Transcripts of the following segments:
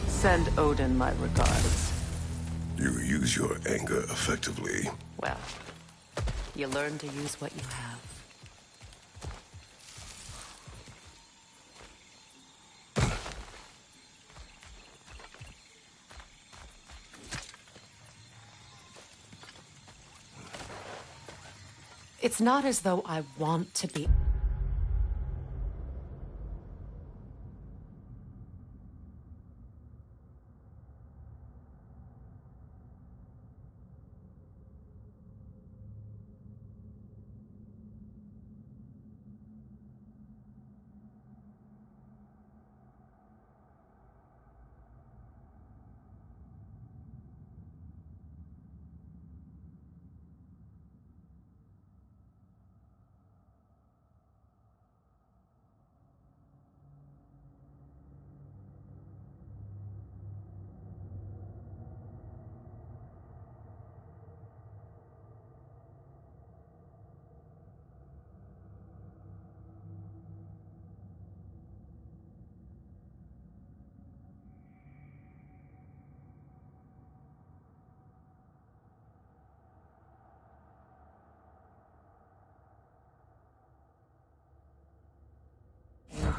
Send Odin my regards. You use your anger effectively. Well, you learn to use what you have. It's not as though I want to be...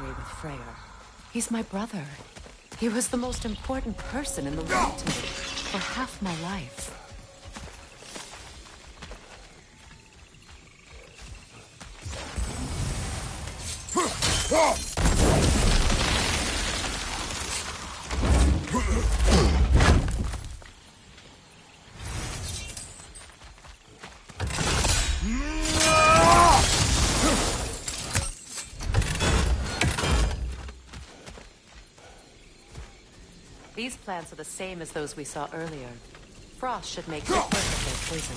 With Freyr. He's my brother. He was the most important person in the world to me for half my life. These plants are the same as those we saw earlier. Frost should make quick work of their poison.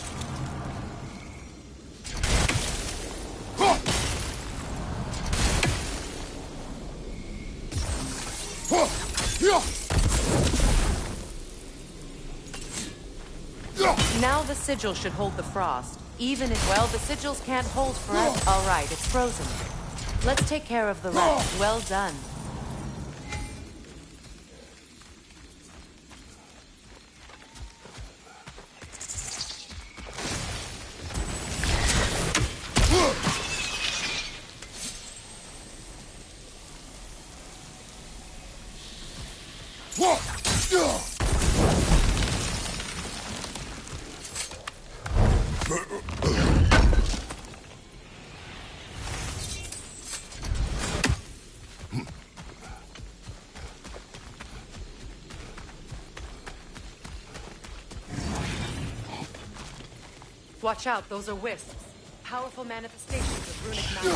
Now the sigil should hold the frost, even if, well, the sigils can't hold forever. All right, it's frozen. Let's take care of the rest. Well done. Watch out, those are wisps. Powerful manifestations of runic magic.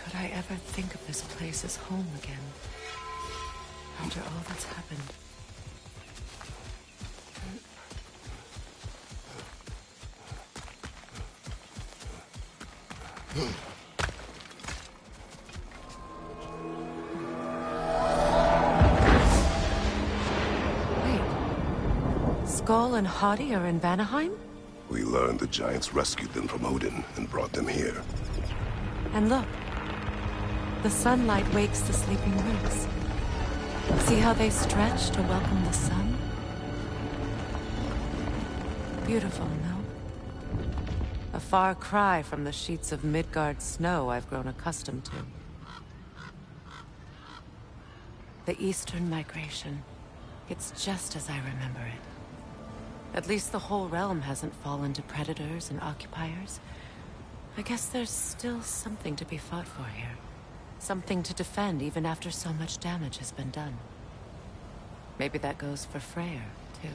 Could I ever think of this place as home again? After all that's happened. Skoll and Hati are in Vanaheim? We learned the giants rescued them from Odin and brought them here. And look, the sunlight wakes the sleeping roots. See how they stretch to welcome the sun? Beautiful, no? A far cry from the sheets of Midgard snow I've grown accustomed to. The Eastern Migration. It's just as I remember it. At least the whole realm hasn't fallen to predators and occupiers. I guess there's still something to be fought for here. Something to defend even after so much damage has been done. Maybe that goes for Freyr, too.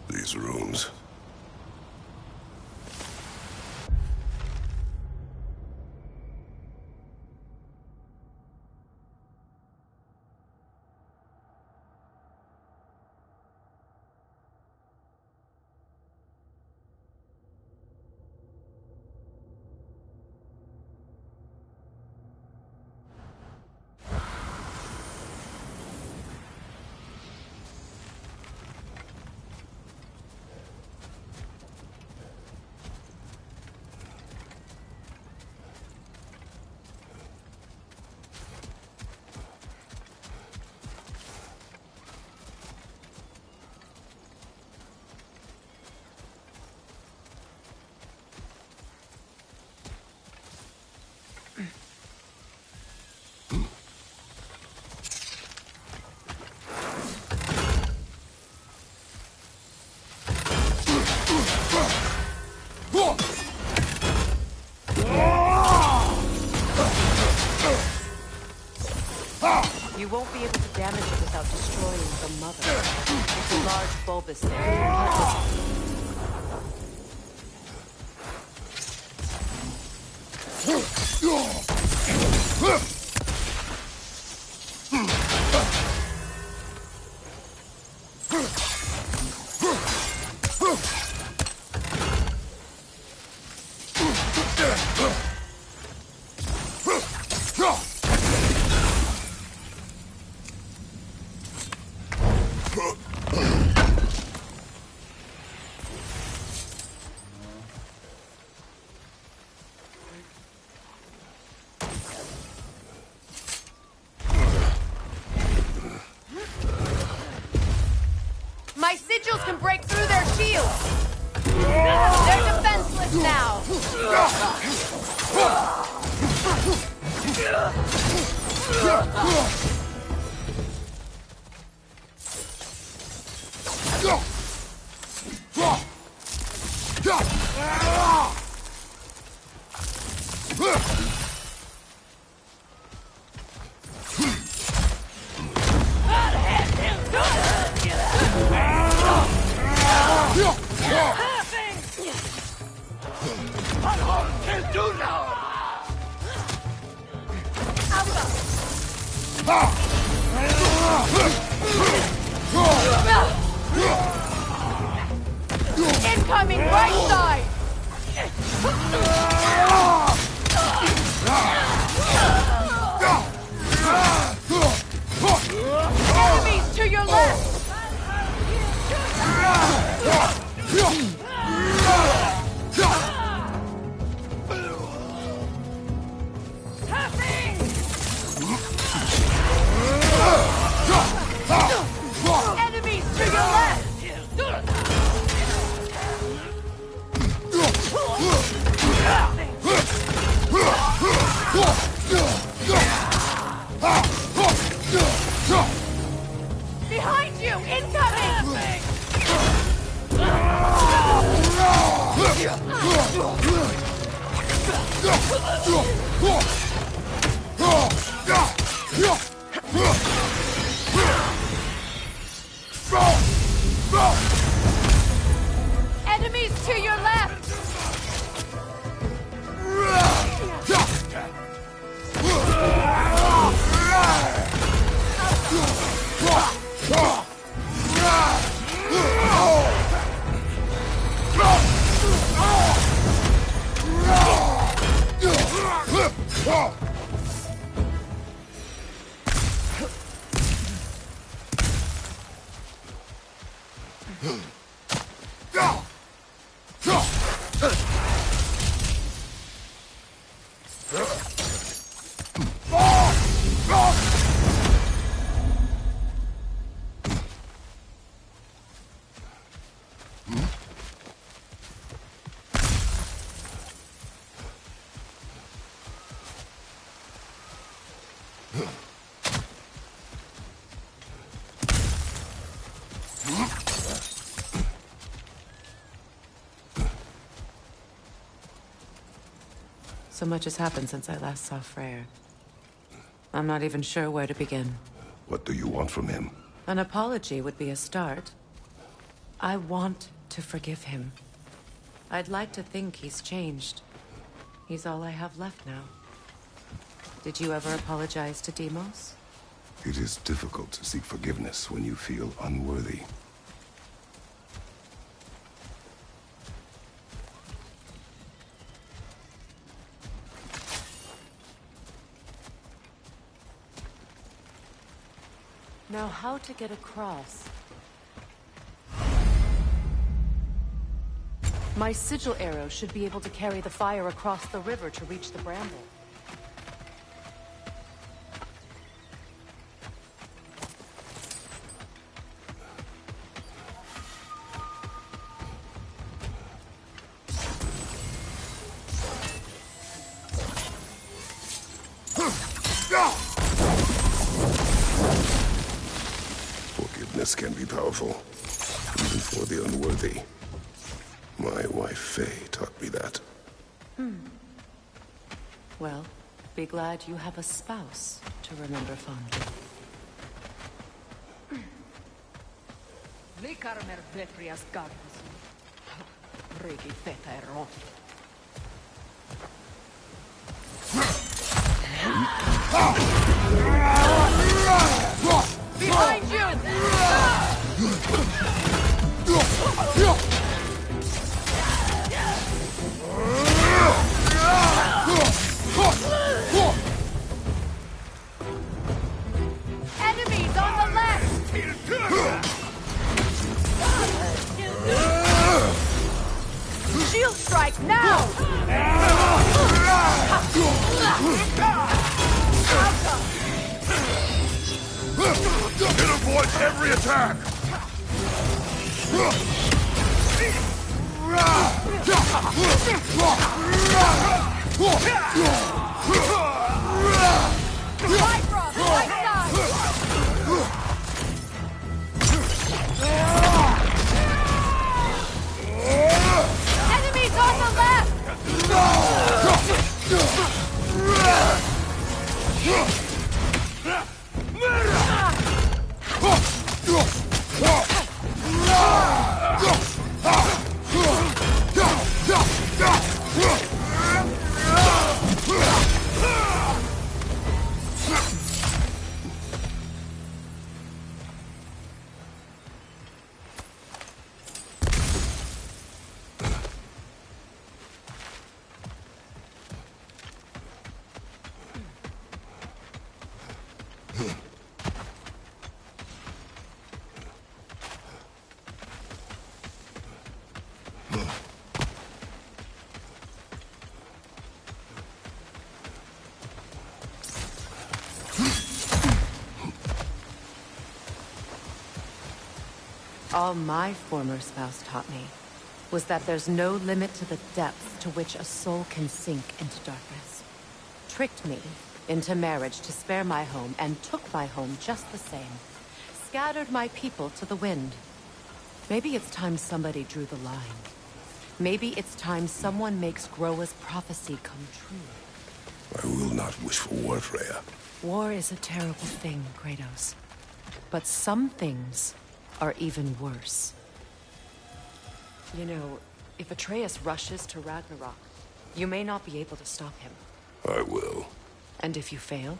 These runes. You won't be able to damage it without destroying the mother. It's a large bulbous thing. Can't My sigils can break through their shields! They're defenseless now! Incoming right side! Enemies to your left! Enemies to your left! Behind you! Incoming! Enemies to your left! So much has happened since I last saw Freyr. I'm not even sure where to begin. What do you want from him? An apology would be a start. I want to forgive him. I'd like to think he's changed. He's all I have left now. Did you ever apologize to Deimos? It is difficult to seek forgiveness when you feel unworthy. Now, how to get across? My sigil arrow should be able to carry the fire across the river to reach the bramble. Forgiveness can be powerful, even for the unworthy. My wife, Faye, taught me that. Well, be glad you have a spouse to remember fondly. Likarmer veprias gardus. Regi feta eron. Behind you! Enemies on the left! Shield strike now! It avoids every attack! Bifrost, right side! Enemies on the left! All my former spouse taught me was that there's no limit to the depths to which a soul can sink into darkness. Tricked me into marriage to spare my home and took my home just the same. Scattered my people to the wind. Maybe it's time somebody drew the line. Maybe it's time someone makes Groa's prophecy come true. I will not wish for war, Freya. War is a terrible thing, Kratos. But some things are even worse. You know, if Atreus rushes to Ragnarok, you may not be able to stop him. I will. And if you fail?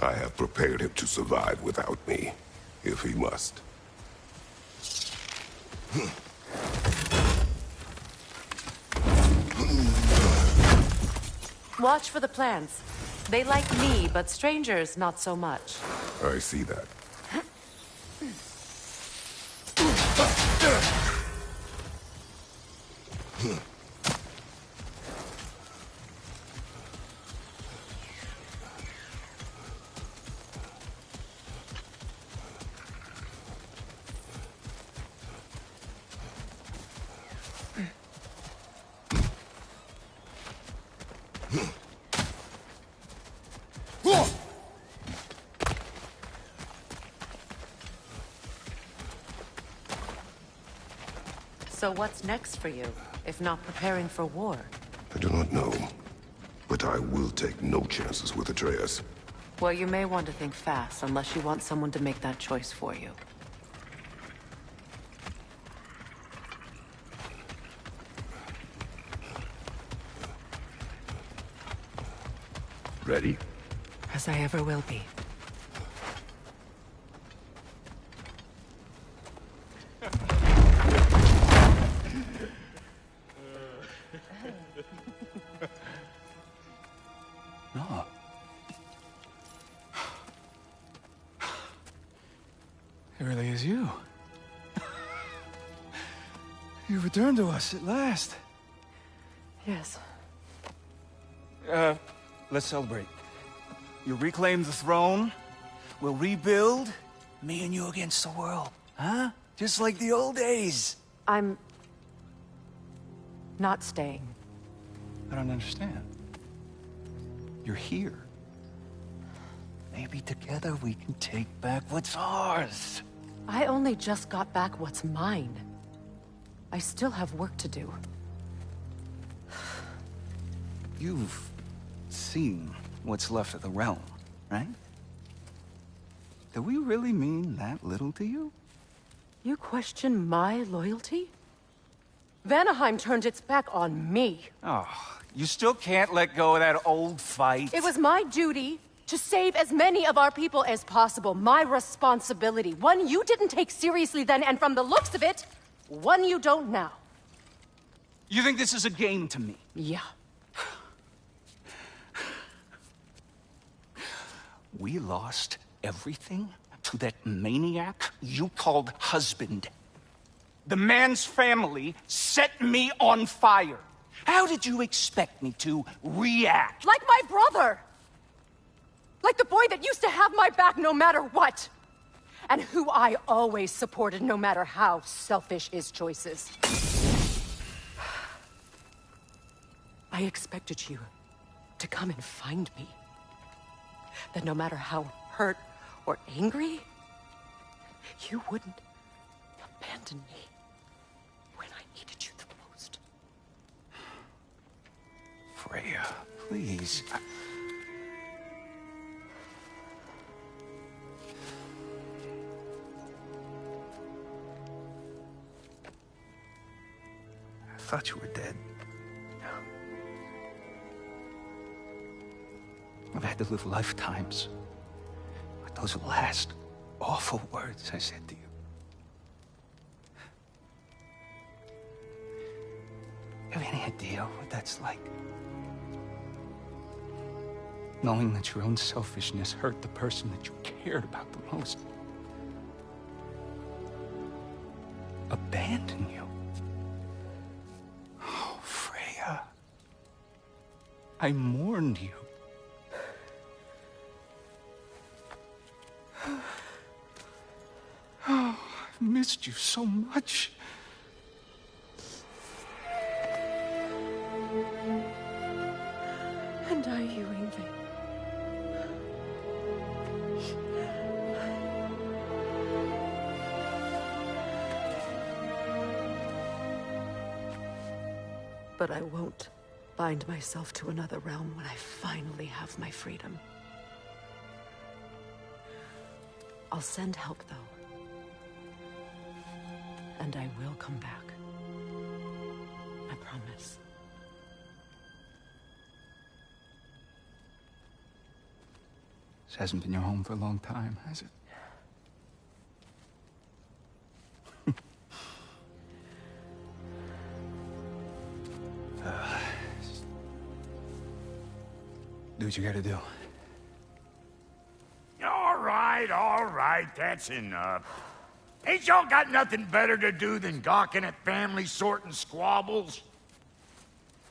I have prepared him to survive without me, if he must. Watch for the plants. They like me, but strangers not so much. I see that. So what's next for you, if not preparing for war? I do not know, but I will take no chances with Atreus. Well, you may want to think fast, unless you want someone to make that choice for you. Ready? As I ever will be. No. It really is you. You returned to us at last. Yes. Let's celebrate. You reclaim the throne. We'll rebuild. Me and you against the world. Huh? Just like the old days. I'm not staying. I don't understand. You're here. Maybe together we can take back what's ours. I only just got back what's mine. I still have work to do. You've seen what's left of the realm, right? Do we really mean that little to you? You question my loyalty? Vanaheim turned its back on me. Oh, you still can't let go of that old fight? It was my duty to save as many of our people as possible. My responsibility. One you didn't take seriously then, and from the looks of it, one you don't now. You think this is a game to me? Yeah. We lost everything to that maniac you called husband. The man's family set me on fire. How did you expect me to react? Like my brother! Like the boy that used to have my back no matter what! and who I always supported no matter how selfish his choices. I expected you to come and find me. That no matter how hurt or angry, you wouldn't abandon me when I needed you the most. Freya, please. I thought you were dead. I've had to live lifetimes with those last awful words I said to you. You have any idea what that's like? Knowing that your own selfishness hurt the person that you cared about the most. Abandon you. Oh, Freya. I mourned you. Oh, I've missed you so much. And I, you, Ingvi. But I won't bind myself to another realm when I finally have my freedom. I'll send help, though. And I will come back. I promise. This hasn't been your home for a long time, has it? Do what you gotta do. All right, that's enough. Ain't y'all got nothing better to do than gawking at family sorting squabbles?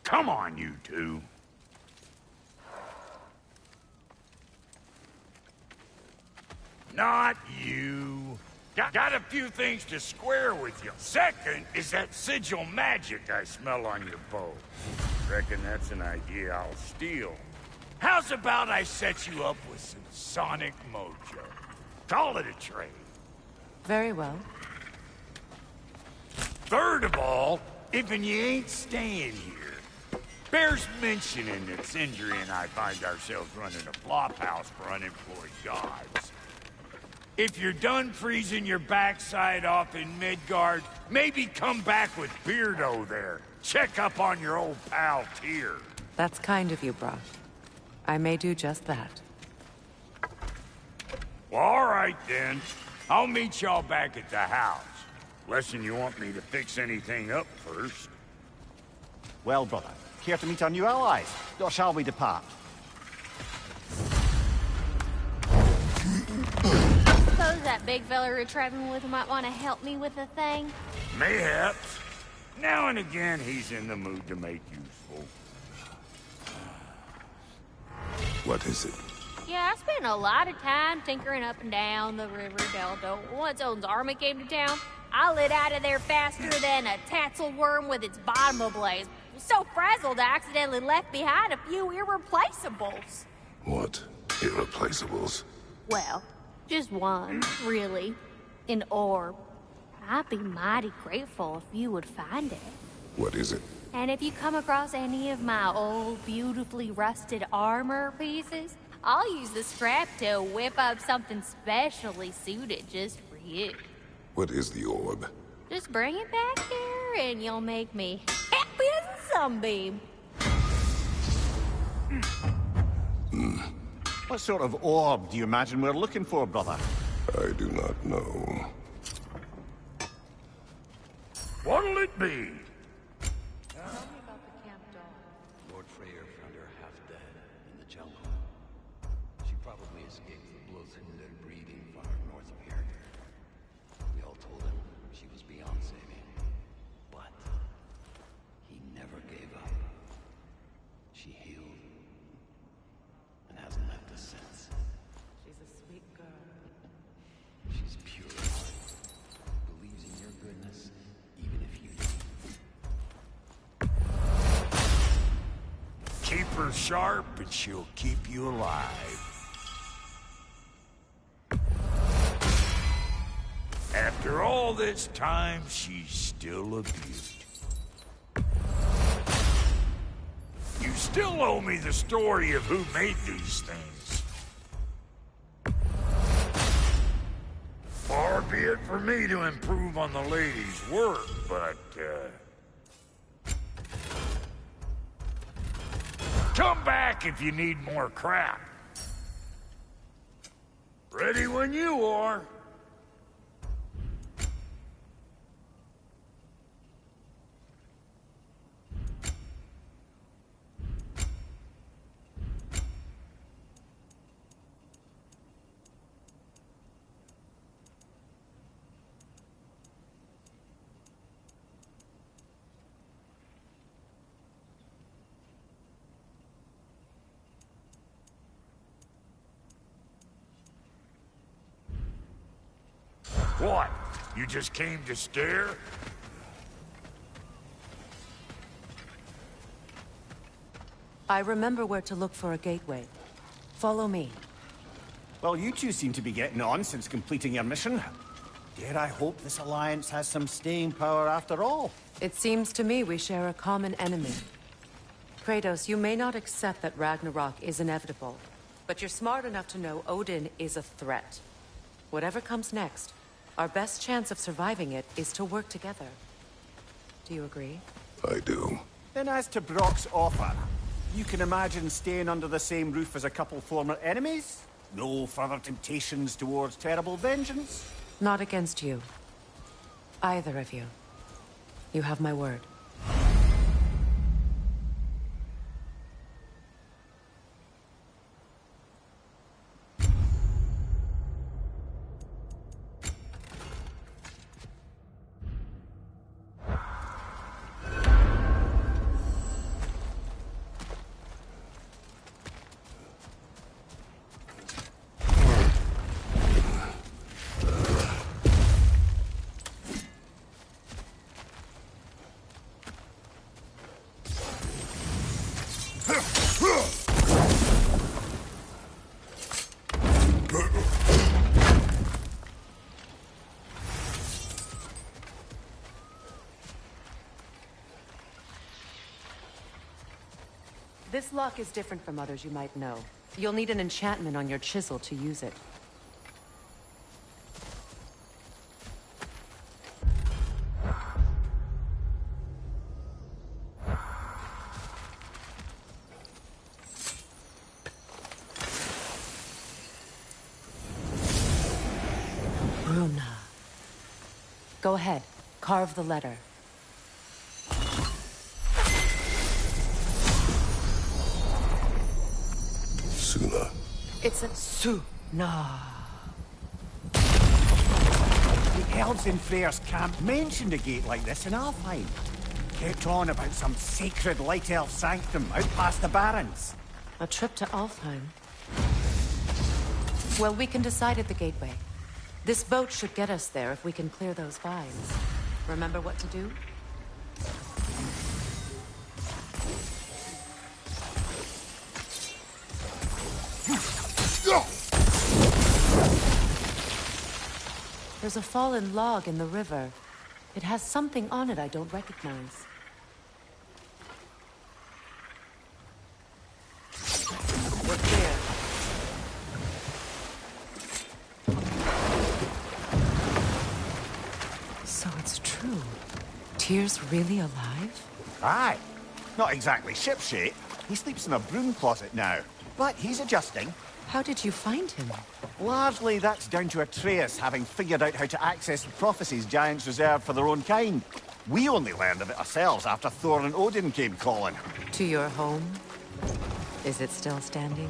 Come on, you two. Not you. Got a few things to square with you. Second is that sigil magic I smell on your bow. Reckon that's an idea I'll steal. How's about I set you up with some sonic mojo? Call it a trade. Very well. Third of all, if you ain't staying here, bears mentioning that Sindri and I find ourselves running a flop house for unemployed gods. If you're done freezing your backside off in Midgard, maybe come back with Beardo there. Check up on your old pal Tyr. That's kind of you, Brok. I may do just that. Well, all right then. I'll meet y'all back at the house. Unless you want me to fix anything up first. Well, brother, care to meet our new allies? Or shall we depart? Suppose that big fella you're traveling with might want to help me with a thing? Mayhaps. Now and again, he's in the mood to make useful. What is it? Yeah, I spent a lot of time tinkering up and down the River Delta. Once Odin's army came to town, I lit out of there faster than a tassel worm with its bottom ablaze. So frazzled, I accidentally left behind a few irreplaceables. What? Irreplaceables? Well, just one, really. An orb. I'd be mighty grateful if you would find it. What is it? And if you come across any of my old, beautifully rusted armor pieces, I'll use the scrap to whip up something specially suited just for you. What is the orb? Just bring it back here and you'll make me happy as a sunbeam. What sort of orb do you imagine we're looking for, brother? I do not know. What'll it be? Lord Freyr found her half dead in the jungle. She probably escaped the blood-wounded breeding far north of here. We all told him she was beyond saving, but he never gave up. She healed and hasn't left us since. She's a sweet girl. She's pure. her sharp, and she'll keep you alive. After all this time, she's still abused. You still owe me the story of who made these things. Far be it for me to improve on the lady's work, but, come back if you need more crap. Ready when you are. What? You just came to stare? I remember where to look for a gateway. Follow me. Well, you two seem to be getting on since completing your mission. Dare I hope this alliance has some staying power after all? It seems to me we share a common enemy. Kratos, you may not accept that Ragnarok is inevitable, but you're smart enough to know Odin is a threat. Whatever comes next, our best chance of surviving it is to work together. Do you agree? I do. Then as to Brock's offer, you can imagine staying under the same roof as a couple former enemies? No further temptations towards terrible vengeance? Not against you. Either of you. You have my word. This lock is different from others you might know. You'll need an enchantment on your chisel to use it. Runa. Go ahead. Carve the letter. Suna. It's a Suna. The elves in Freyr's camp mentioned a gate like this in Alfheim. Kept on about some sacred light elf sanctum out past the Barrens. A trip to Alfheim. Well, we can decide at the gateway. This boat should get us there if we can clear those vines. Remember what to do? There's a fallen log in the river. It has something on it I don't recognize. We're clear. So it's true. Tyr's really alive? Aye. Not exactly shipshape. He sleeps in a broom closet now. But he's adjusting. How did you find him? Largely, that's down to Atreus having figured out how to access the prophecies giants reserve for their own kind. We only learned of it ourselves after Thor and Odin came calling. To your home? Is it still standing?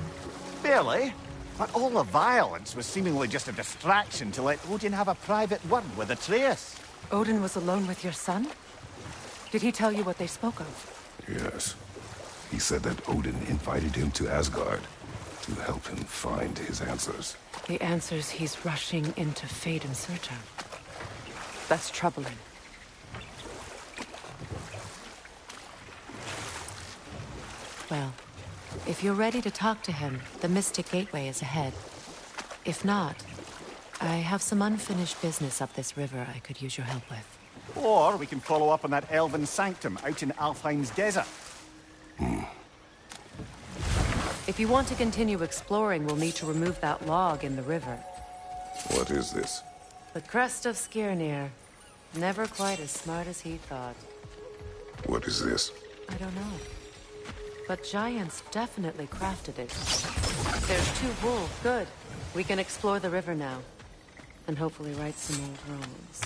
Barely. But all the violence was seemingly just a distraction to let Odin have a private word with Atreus. Odin was alone with your son? Did he tell you what they spoke of? Yes. He said that Odin invited him to Asgard to help him find his answers. The answers he's rushing into fate in search of. That's troubling. Well, If you're ready to talk to him, the Mystic Gateway is ahead. If not, I have some unfinished business up this river I could use your help with. Or we can follow up on that elven sanctum out in Alfheim's desert. If you want to continue exploring, we'll need to remove that log in the river. What is this? The crest of Skirnir. Never quite as smart as he thought. What is this? I don't know. But giants definitely crafted it. There's 2 wolves. Good. We can explore the river now. And hopefully right some old Romans.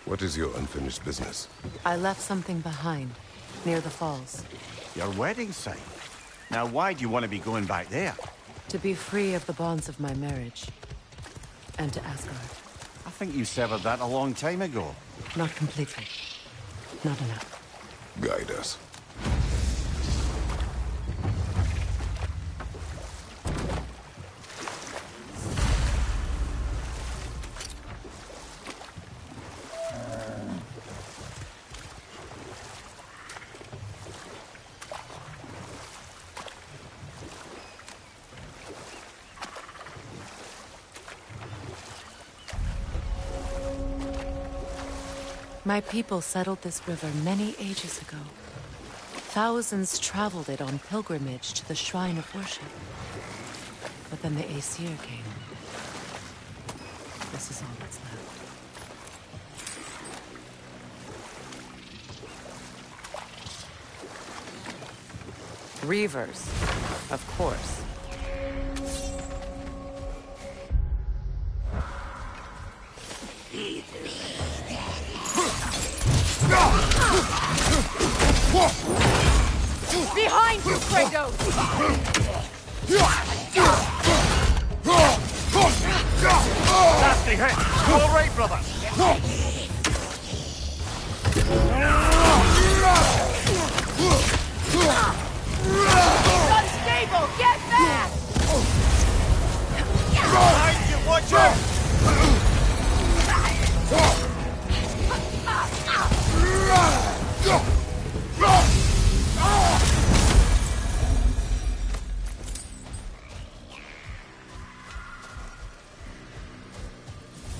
What is your unfinished business? I left something behind, near the falls. Your wedding site. Now, why do you want to be going back there? To be free of the bonds of my marriage. And to Asgard. I think you severed that a long time ago. Not completely. Not enough. Guide us. My people settled this river many ages ago. Thousands traveled it on pilgrimage to the shrine of worship. But then the Aesir came. This is all that's left. Reavers, of course. Behind you, Kratos! Nasty hit! You all right, brother? He's unstable! Get back! Behind you, watch out!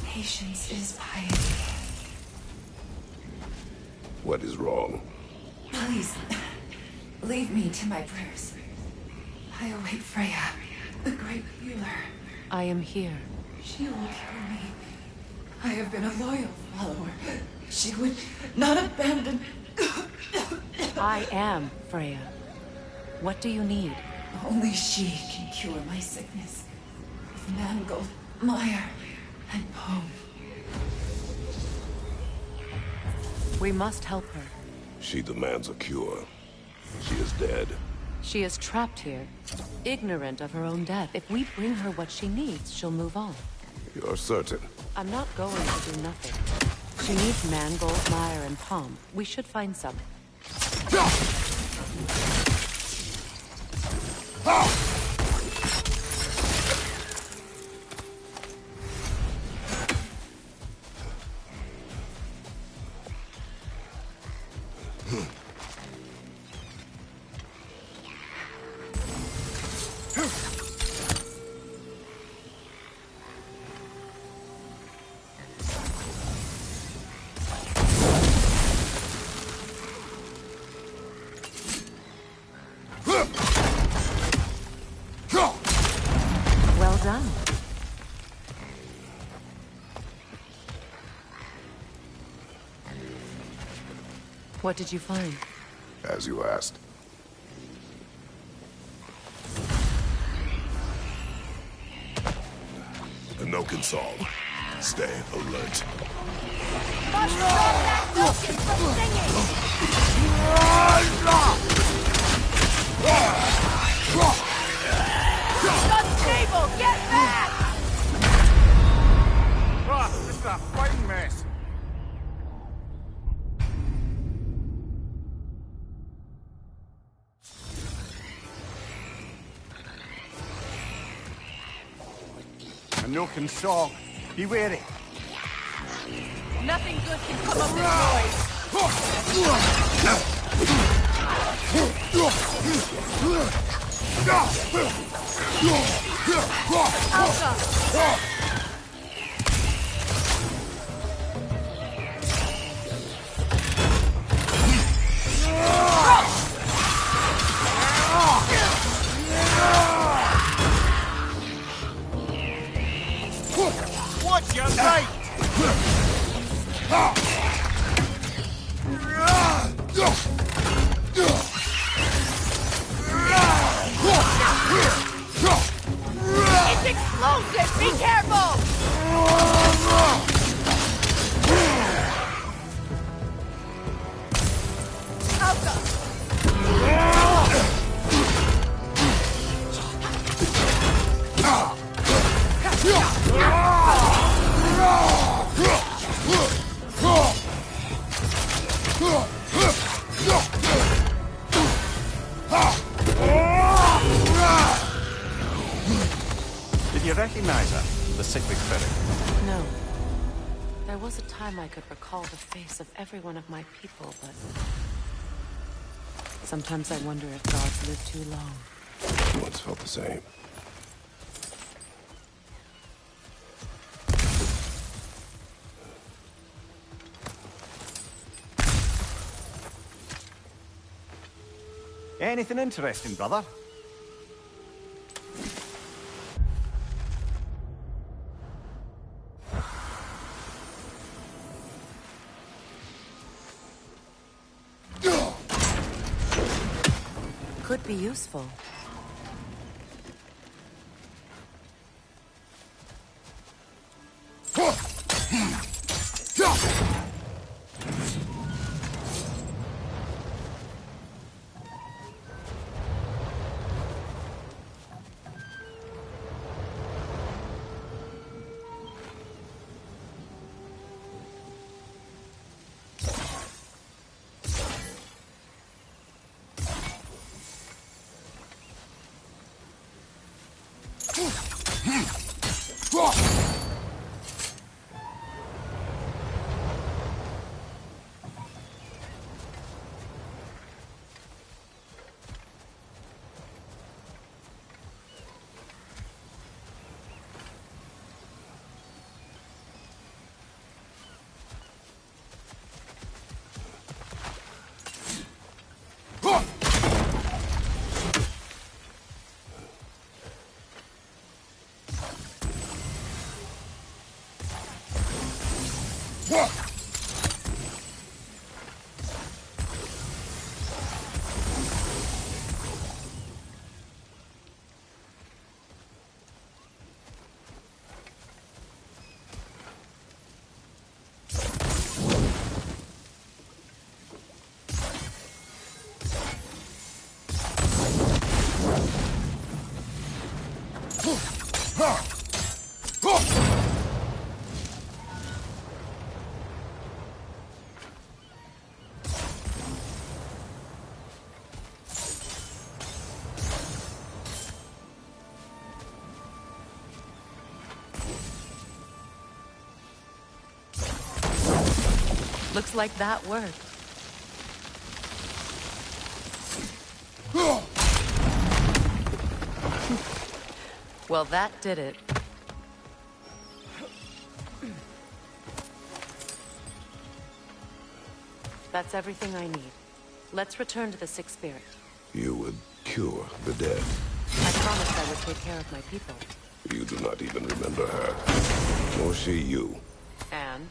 Patience is piety. What is wrong? Please, leave me to my prayers. I await Freya, the great healer. I am here. She will cure me. I have been a loyal follower. She would not abandon... I am Freya. What do you need? Only she can cure my sickness. With Mangold, Mire, and Poem. We must help her. She demands a cure. She is dead. She is trapped here, ignorant of her own death. If we bring her what she needs, she'll move on. You're certain? I'm not going to do nothing. She needs Mangold, Mire, and Palm. We should find some. What did you find? As you asked. Anoken Saul. Stay alert. Must stop that Noken from singing! He's unstable! Get back! This is a fine mess. Anoken Saul. Be wary. Nothing good can come of this noise. Alka! Watch your right! It's explosive! Be careful! Alka! Did you recognize her? The sickly spirit? No. There was a time I could recall the face of every one of my people, but... sometimes I wonder if gods live too long. I once felt the same. Anything interesting, brother? Could be useful. Looks like that worked. Well, that did it. That's everything I need. Let's return to the Sixth Spirit. You would cure the dead. I promised I would take care of my people. You do not even remember her. Nor she you. And?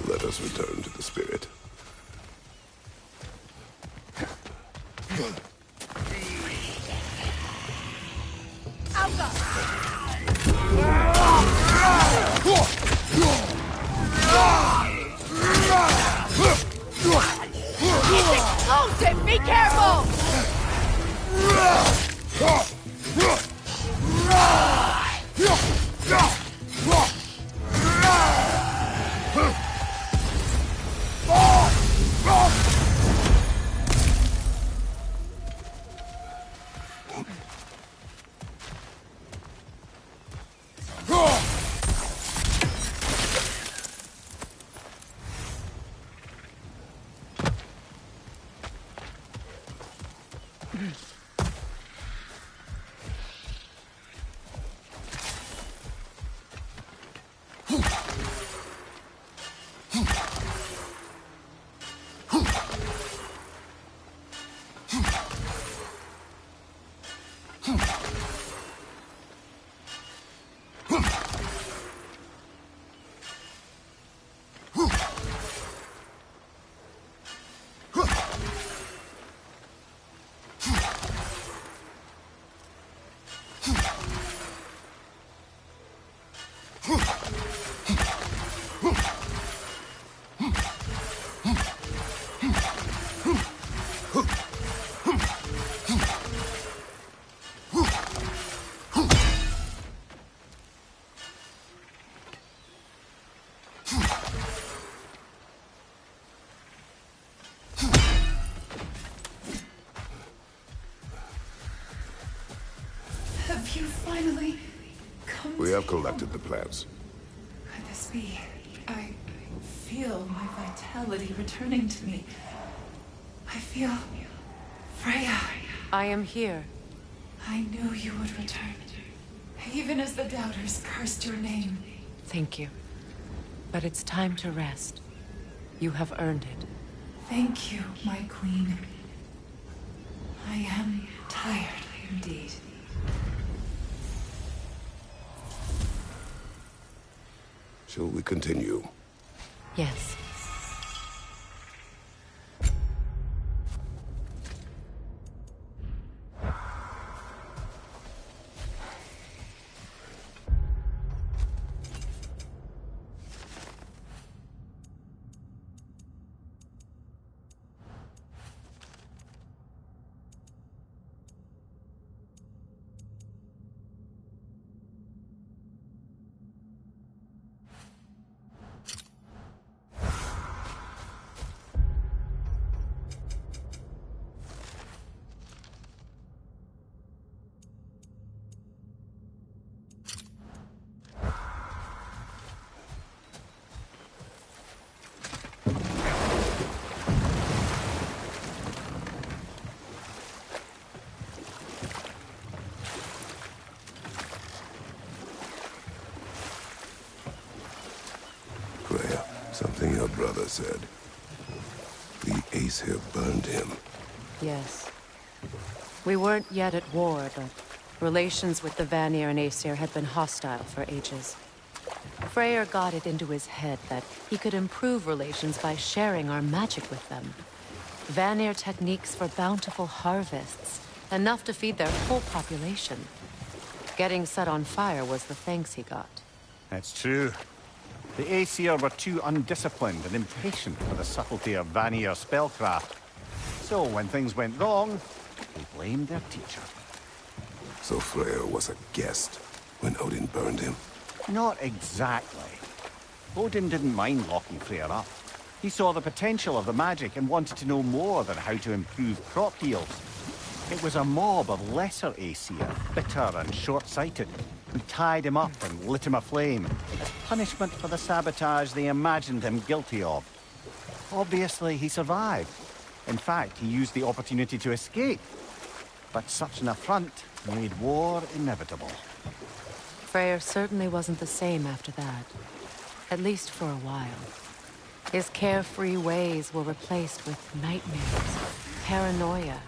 Let us return to the Spirit. It's explosive! Be careful! Have you finally come We have to- collected the plans. Could this be? I feel my vitality returning to me. I feel... Freya. I am here. I knew you would return. Even as the doubters cursed your name. Thank you. But it's time to rest. You have earned it. Thank you, my queen. I am tired indeed. Shall we continue? Yes. Freya, something your brother said. The Aesir burned him. Yes. We weren't yet at war, but relations with the Vanir and Aesir had been hostile for ages. Freyr got it into his head that he could improve relations by sharing our magic with them. Vanir techniques for bountiful harvests, enough to feed their whole population. Getting set on fire was the thanks he got. That's true. The Aesir were too undisciplined and impatient for the subtlety of Vanir spellcraft. So when things went wrong, they blamed their teacher. So Freyr was a guest when Odin burned him? Not exactly. Odin didn't mind locking Freyr up. He saw the potential of the magic and wanted to know more than how to improve crop yields. It was a mob of lesser Aesir, bitter and short-sighted, who tied him up and lit him aflame as punishment for the sabotage they imagined him guilty of. Obviously, he survived. In fact, he used the opportunity to escape. But such an affront made war inevitable. Freyr certainly wasn't the same after that. At least for a while. His carefree ways were replaced with nightmares, paranoia,